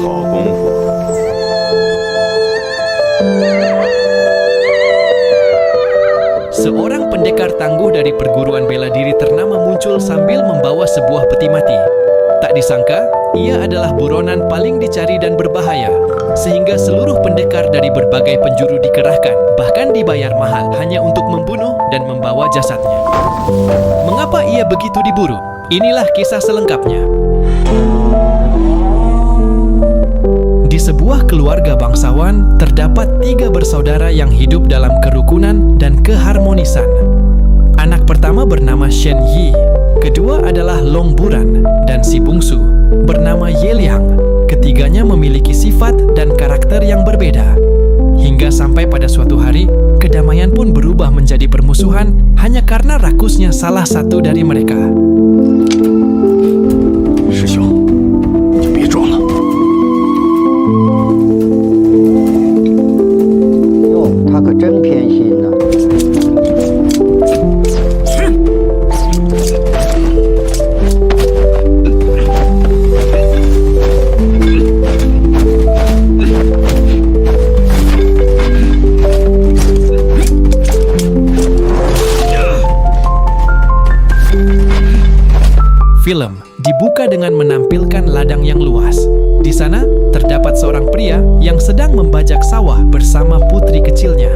好功夫。Seorang pendekar tangguh dari perguruan bela diri ternama muncul sambil membawa sebuah peti mati. Tak disangka, ia adalah buronan paling dicari dan berbahaya, sehingga seluruh pendekar dari berbagai penjuru dikerahkan, bahkan dibayar mahal hanya untuk membunuh dan membawa jasadnya. Mengapa ia begitu diburu? Inilah kisah selengkapnya. Di sebuah keluarga bangsawan, terdapat 3 bersaudara yang hidup dalam kerukunan dan keharmonisan. Anak pertama bernama Shen Yi, kedua adalah Long Buran, dan si bungsu bernama Ye Liang. Ketiganya memiliki sifat dan karakter yang berbeda. Hingga sampai pada suatu hari, kedamaian pun berubah menjadi permusuhan hanya karena rakusnya salah satu dari mereka. 师兄，你就别装了。哟，他可真偏心呐、Film dibuka dengan menampilkan ladang yang luas. Di sana terdapat seorang pria yang sedang membajak sawah bersama putri kecilnya.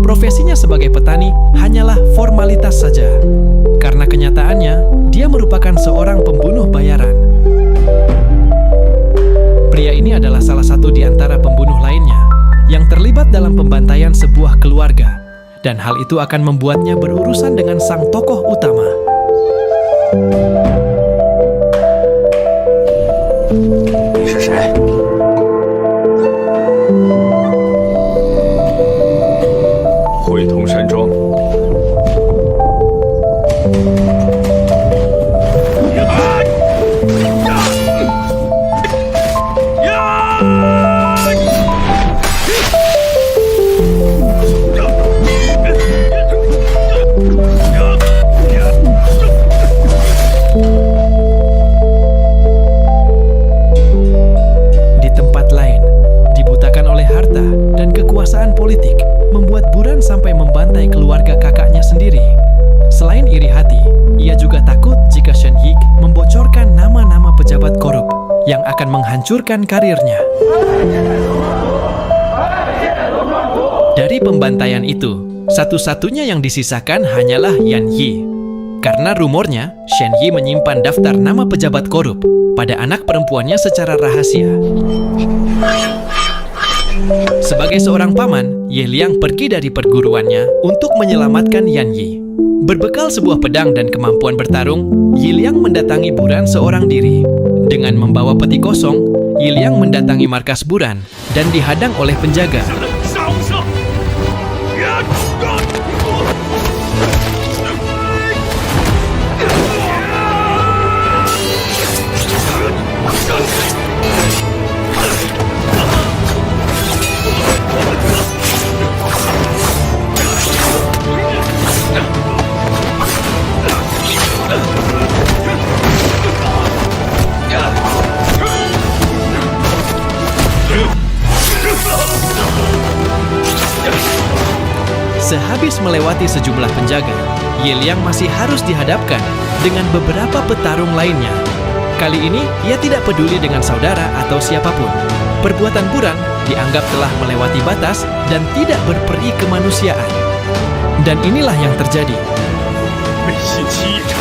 Profesinya sebagai petani hanyalah formalitas saja, karena kenyataannya dia merupakan seorang pembunuh bayaran. Pria ini adalah salah satu di antara pembunuh lainnya yang terlibat dalam pembantaian sebuah keluarga, dan hal itu akan membuatnya berurusan dengan sang tokoh utama. 你是谁？会同山庄。Di tempat lain, dibutakan oleh harta dan kekuasaan politik, membuat Buran sampai membantai keluarga kakaknya sendiri. Selain iri hati, ia juga takut jika Shen Yi membocorkan nama-nama pejabat korup yang akan menghancurkan karirnya. Dari pembantaian itu, satu-satunya yang disisakan hanyalah Yan Yi. Karena rumornya, Shen Yi menyimpan daftar nama pejabat korup pada anak perempuannya secara rahasia. Sebagai seorang paman, Ye Liang pergi dari perguruannya untuk menyelamatkan Yan Yi. Berbekal sebuah pedang dan kemampuan bertarung, Ye Liang mendatangi Buran seorang diri. Dengan membawa peti kosong, Ye Liang mendatangi markas Buran dan dihadang oleh penjaga. Sehabis melewati sejumlah penjaga, Ye Liang masih harus dihadapkan dengan beberapa petarung lainnya. Kali ini, ia tidak peduli dengan saudara atau siapapun. Perbuatan Buran dianggap telah melewati batas dan tidak berperi kemanusiaan. Dan inilah yang terjadi. 背信弃义者。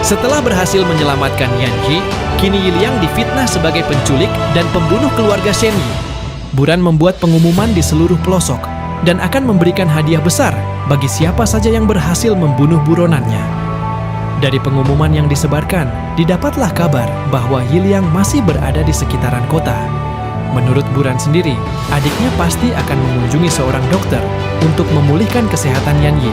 Setelah berhasil menyelamatkan Yan Yi, kini Ye Liang difitnah sebagai penculik dan pembunuh keluarga Shen Yi. Buran membuat pengumuman di seluruh pelosok dan akan memberikan hadiah besar bagi siapa saja yang berhasil membunuh buronannya. Dari pengumuman yang disebarkan, didapatlah kabar bahwa Yiliang masih berada di sekitaran kota. Menurut Buran sendiri, adiknya pasti akan mengunjungi seorang dokter untuk memulihkan kesehatan Yan Yi.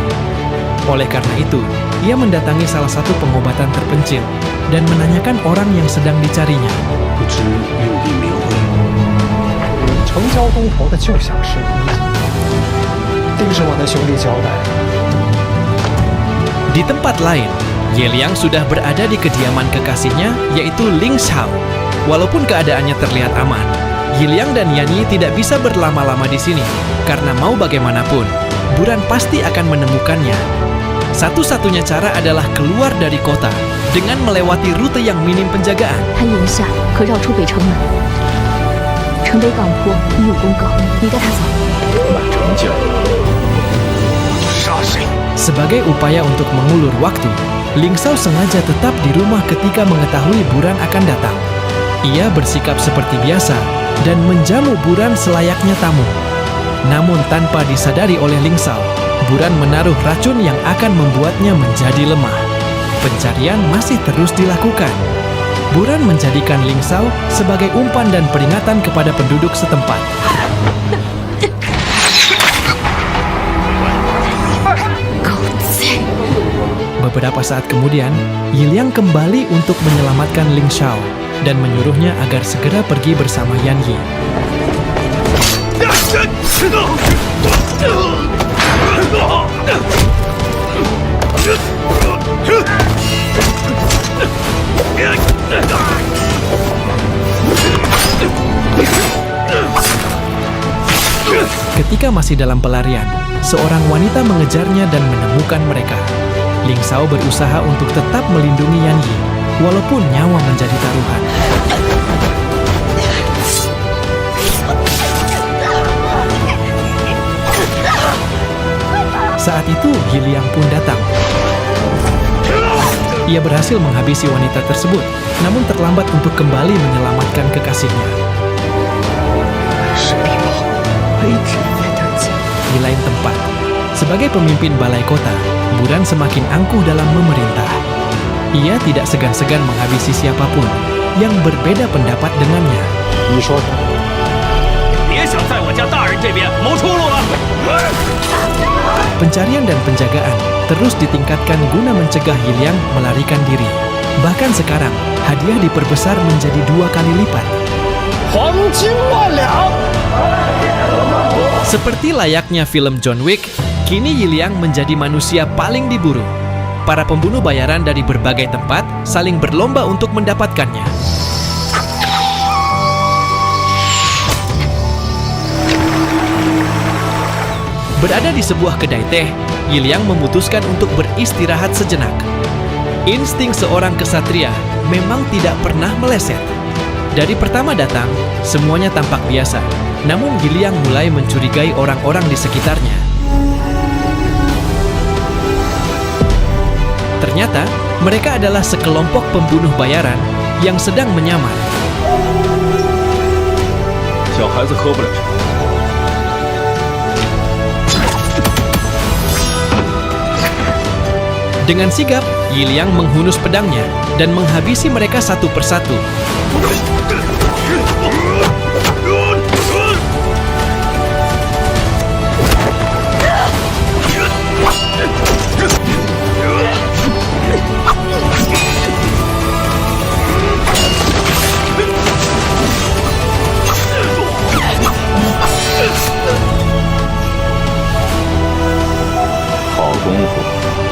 Oleh karena itu, ia mendatangi salah satu pengobatan terpencil dan menanyakan orang yang sedang dicarinya. 不知六弟名讳。城郊东头的就像是医生，丁是我的兄弟交代。 Di tempat lain, Yiliang sudah berada di kediaman kekasihnya, yaitu Ling Xiao. Walaupun keadaannya terlihat aman, Yiliang dan Yan Yi tidak bisa berlama-lama di sini, karena mau bagaimanapun, Buran pasti akan menemukannya. Satu-satunya cara adalah keluar dari kota dengan melewati rute yang minim penjagaan. 他眼下可绕出北城门，城北港坡已有公告，你带他走。 满城将，我就杀谁！ Sebagai upaya untuk mengulur waktu, Ling Xiao sengaja tetap di rumah ketika mengetahui Buran akan datang. Ia bersikap seperti biasa dan menjamu Buran selayaknya tamu. Namun tanpa disadari oleh Ling Xiao, Buran menaruh racun yang akan membuatnya menjadi lemah. Pencarian masih terus dilakukan. Buran menjadikan Ling Xiao sebagai umpan dan peringatan kepada penduduk setempat. Beberapa saat kemudian, Yiliang kembali untuk menyelamatkan Ling Xiao dan menyuruhnya agar segera pergi bersama Yan Yi. Ketika masih dalam pelarian, seorang wanita mengejarnya dan menemukan mereka. Ling Xiao berusaha untuk tetap melindungi Yan Yi, walaupun nyawa menjadi taruhan. Saat itu, Yiliang pun datang. Ia berhasil menghabisi wanita tersebut, namun terlambat untuk kembali menyelamatkan kekasihnya. Di lain tempat, sebagai pemimpin balai kota, Buran semakin angkuh dalam memerintah. Ia tidak segan-segan menghabisi siapapun yang berbeda pendapat dengannya. 你说什么？ 别想在我家大人这边谋出路了！ Pencarian dan penjagaan terus ditingkatkan guna mencegah Yiliang melarikan diri. Bahkan sekarang, hadiah diperbesar menjadi 2 kali lipat. 黄金万两。 Seperti layaknya film John Wick, kini Yiliang menjadi manusia paling diburu. Para pembunuh bayaran dari berbagai tempat saling berlomba untuk mendapatkannya. Berada di sebuah kedai teh, Yiliang memutuskan untuk beristirahat sejenak. Insting seorang kesatria memang tidak pernah meleset. Dari pertama datang, semuanya tampak biasa. Namun Yiliang mulai mencurigai orang-orang di sekitarnya. Ternyata, mereka adalah sekelompok pembunuh bayaran yang sedang menyamar. 小孩子喝不了这个。 Dengan sigap, Yiliang menghunus pedangnya dan menghabisi mereka satu persatu.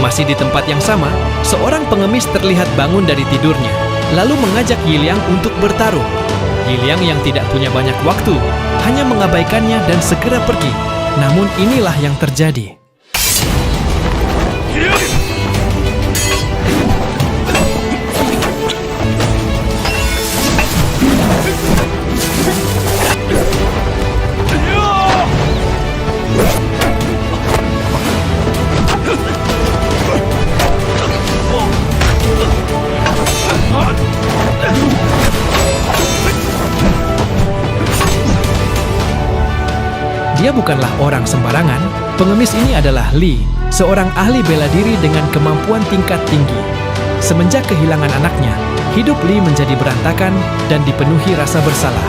Masih di tempat yang sama, seorang pengemis terlihat bangun dari tidurnya, lalu mengajak Yiliang untuk bertarung. Yiliang yang tidak punya banyak waktu, hanya mengabaikannya dan segera pergi. Namun inilah yang terjadi. Dia bukanlah orang sembarangan. Pengemis ini adalah Li, seorang ahli bela diri dengan kemampuan tingkat tinggi. Semenjak kehilangan anaknya, hidup Li menjadi berantakan dan dipenuhi rasa bersalah.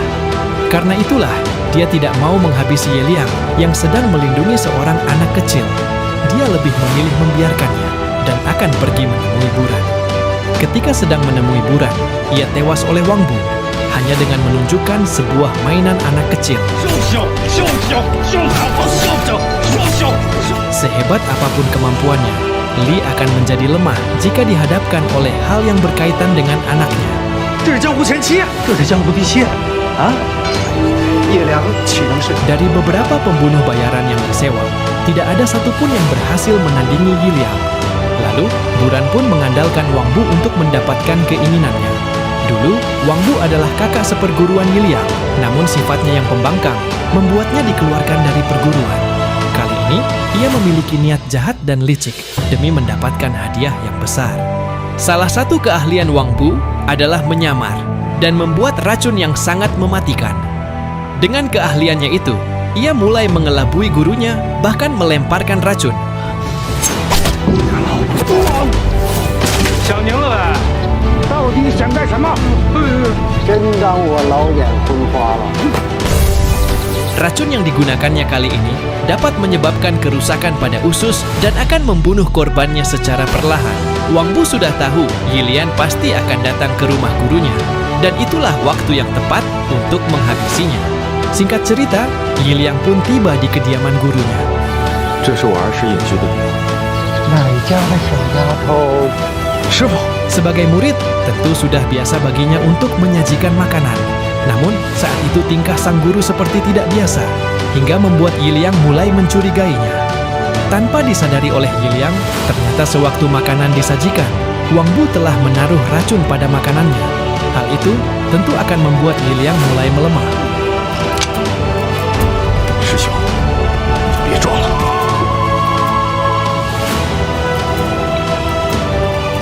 Karena itulah, dia tidak mau menghabisi Ye Liang yang sedang melindungi seorang anak kecil. Dia lebih memilih membiarkannya dan akan pergi menemui Buran. Ketika sedang menemui Buran, ia tewas oleh Wang Bu hanya dengan menunjukkan sebuah mainan anak kecil. Sehebat apapun kemampuannya, Li akan menjadi lemah jika dihadapkan oleh hal yang berkaitan dengan anaknya. 这是江湖前妻，这是江湖地契啊！叶良岂能是？ Dari beberapa pembunuh bayaran yang disewa, tidak ada satupun yang berhasil menandingi Yi Liang. Lalu, Buran pun mengandalkan Wang Bu untuk mendapatkan keinginannya. Dulu, Wang Bu adalah kakak seperguruan Yi Liang, namun sifatnya yang pembangkang membuatnya dikeluarkan dari perguruan. Kali ini, ia memiliki niat jahat dan licik demi mendapatkan hadiah yang besar. Salah satu keahlian Wang Bu adalah menyamar dan membuat racun yang sangat mematikan. Dengan keahliannya itu, ia mulai mengelabui gurunya, bahkan melemparkan racun. 想您了呗？到底想干什么？真让我老眼昏花了。 Racun yang digunakannya kali ini dapat menyebabkan kerusakan pada usus dan akan membunuh korbannya secara perlahan. Wang Bu sudah tahu Yi Lian pasti akan datang ke rumah gurunya, dan itulah waktu yang tepat untuk menghabisinya. Singkat cerita, Yi Liang pun tiba di kediaman gurunya. 这是我儿时隐居的地方。 哪家的小丫头？ 师傅， Sebagai murid, tentu sudah biasa baginya untuk menyajikan makanan. Namun, saat itu tingkah sang guru seperti tidak biasa, hingga membuat Yi Liang mulai mencurigainya. Tanpa disadari oleh Yi Liang, ternyata sewaktu makanan disajikan, Wang Bu telah menaruh racun pada makanannya. Hal itu tentu akan membuat Yi Liang mulai melemah. 师兄，别装了。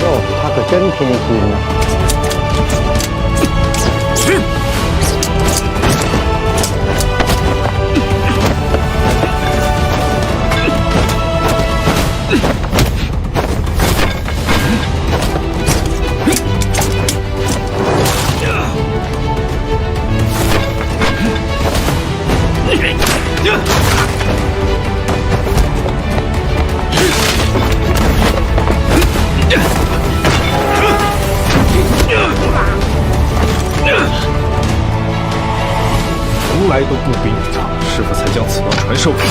哟，他可真偏心呐、 从来都不比你强，师傅才将此道传授给你。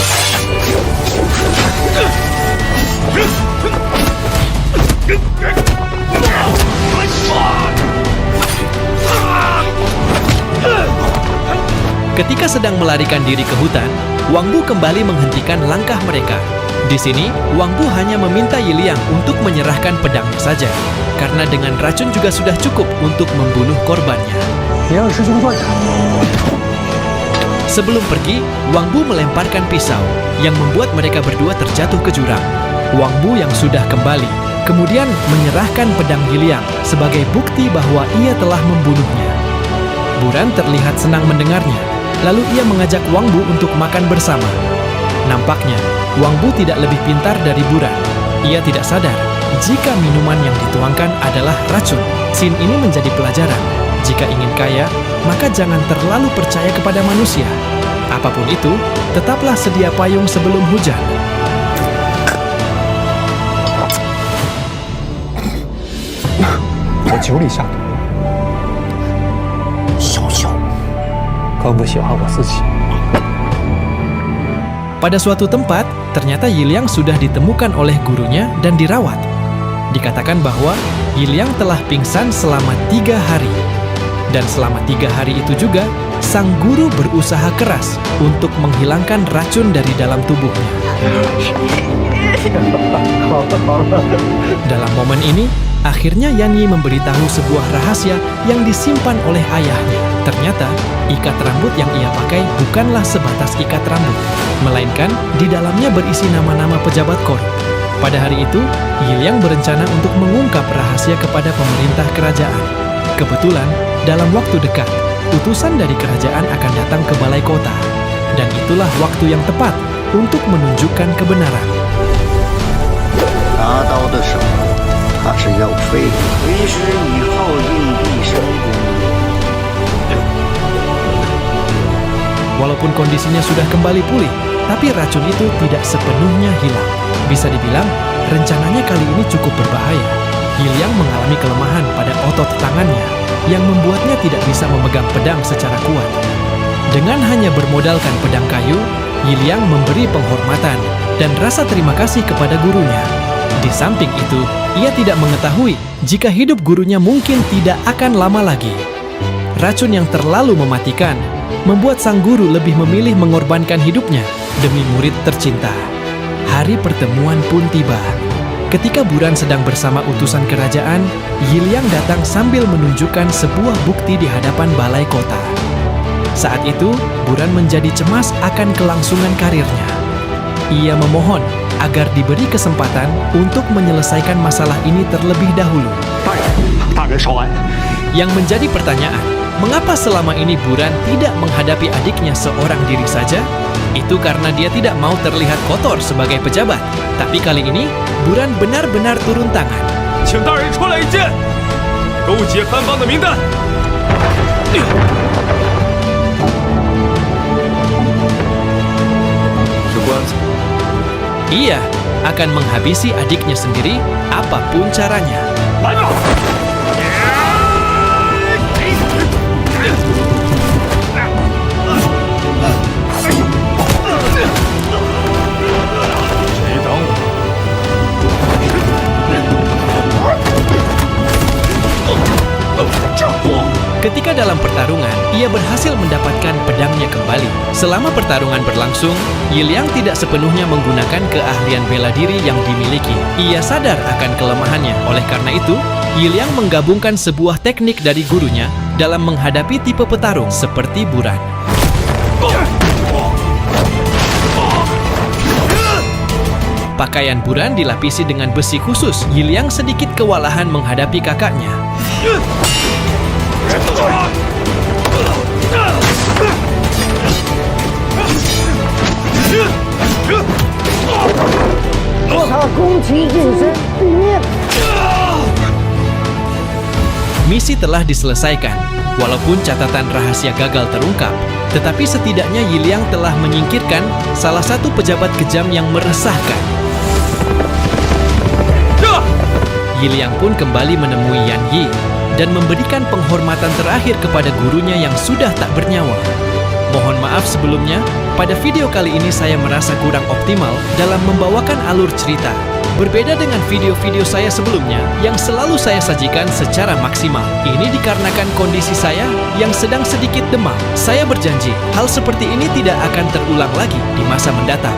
Ketika sedang melarikan diri ke hutan, Wang Bu kembali menghentikan langkah mereka. Di sini, Wang Bu hanya meminta Yi Liang untuk menyerahkan pedangnya saja, karena dengan racun juga sudah cukup untuk membunuh korbannya. 别让师兄断掌。 Sebelum pergi, Wang Bu melemparkan pisau yang membuat mereka berdua terjatuh ke jurang. Wang Bu yang sudah kembali, kemudian menyerahkan pedang Yi Liang sebagai bukti bahwa ia telah membunuhnya. Buran terlihat senang mendengarnya, lalu ia mengajak Wang Bu untuk makan bersama. Nampaknya, Wang Bu tidak lebih pintar dari Buran. Ia tidak sadar jika minuman yang dituangkan adalah racun. Scene ini menjadi pelajaran. Jika ingin kaya, maka jangan terlalu percaya kepada manusia. Apapun itu, tetaplah sedia payung sebelum hujan. 我酒里下毒，小小，更不喜欢我自己。 Pada suatu tempat, ternyata Yi Liang sudah ditemukan oleh gurunya dan dirawat. Dikatakan bahwa Yi Liang telah pingsan selama 3 hari. Dan selama 3 hari itu juga, sang guru berusaha keras untuk menghilangkan racun dari dalam tubuhnya. Dalam momen ini, akhirnya Yan Yi memberitahu sebuah rahasia yang disimpan oleh ayahnya. Ternyata, ikat rambut yang ia pakai bukanlah sebatas ikat rambut, melainkan di dalamnya berisi nama-nama pejabat korup. Pada hari itu, Yi Liang berencana untuk mengungkap rahasia kepada pemerintah kerajaan. Kebetulan, dalam waktu dekat, utusan dari kerajaan akan datang ke balai kota. Dan itulah waktu yang tepat untuk menunjukkan kebenaran. 拿刀的手它是要飞的。为师以后定必神功。 Walaupun kondisinya sudah kembali pulih, tapi racun itu tidak sepenuhnya hilang. Bisa dibilang, rencananya kali ini cukup berbahaya. Yiliang mengalami kelemahan pada otot tangannya, yang membuatnya tidak bisa memegang pedang secara kuat. Dengan hanya bermodalkan pedang kayu, Yiliang memberi penghormatan dan rasa terima kasih kepada gurunya. Di samping itu, ia tidak mengetahui jika hidup gurunya mungkin tidak akan lama lagi. Racun yang terlalu mematikan membuat sang guru lebih memilih mengorbankan hidupnya demi murid tercinta. Hari pertemuan pun tiba. Ketika Buran sedang bersama utusan kerajaan, Yiliang datang sambil menunjukkan sebuah bukti di hadapan balai kota. Saat itu, Buran menjadi cemas akan kelangsungan karirnya. Ia memohon agar diberi kesempatan untuk menyelesaikan masalah ini terlebih dahulu. Yang menjadi pertanyaan, mengapa selama ini Buran tidak menghadapi adiknya seorang diri saja? Itu karena dia tidak mau terlihat kotor sebagai pejabat. Tapi kali ini, Buran benar-benar turun tangan. 请大人出来一见，勾结藩邦的名单。是官司。 Ia akan menghabisi adiknya sendiri apapun caranya. 来吧！ Ketika dalam pertarungan, ia berhasil mendapatkan pedangnya kembali. Selama pertarungan berlangsung, Yiliang tidak sepenuhnya menggunakan keahlian bela diri yang dimiliki. Ia sadar akan kelemahannya. Oleh karena itu, Yiliang menggabungkan sebuah teknik dari gurunya dalam menghadapi tipe petarung seperti Buran. Pakaian Buran dilapisi dengan besi khusus. Yiliang sedikit kewalahan menghadapi kakaknya. Misi telah diselesaikan. Walaupun catatan rahasia gagal terungkap, tetapi setidaknya Yiliang telah menyingkirkan salah satu pejabat kejam yang meresahkan. Yiliang pun kembali menemui Yan Yi dan memberikan penghormatan terakhir kepada gurunya yang sudah tak bernyawa. Mohon maaf sebelumnya, pada video kali ini saya merasa kurang optimal dalam membawakan alur cerita. Berbeda dengan video-video saya sebelumnya yang selalu saya sajikan secara maksimal. Ini dikarenakan kondisi saya yang sedang sedikit demam. Saya berjanji, hal seperti ini tidak akan terulang lagi di masa mendatang.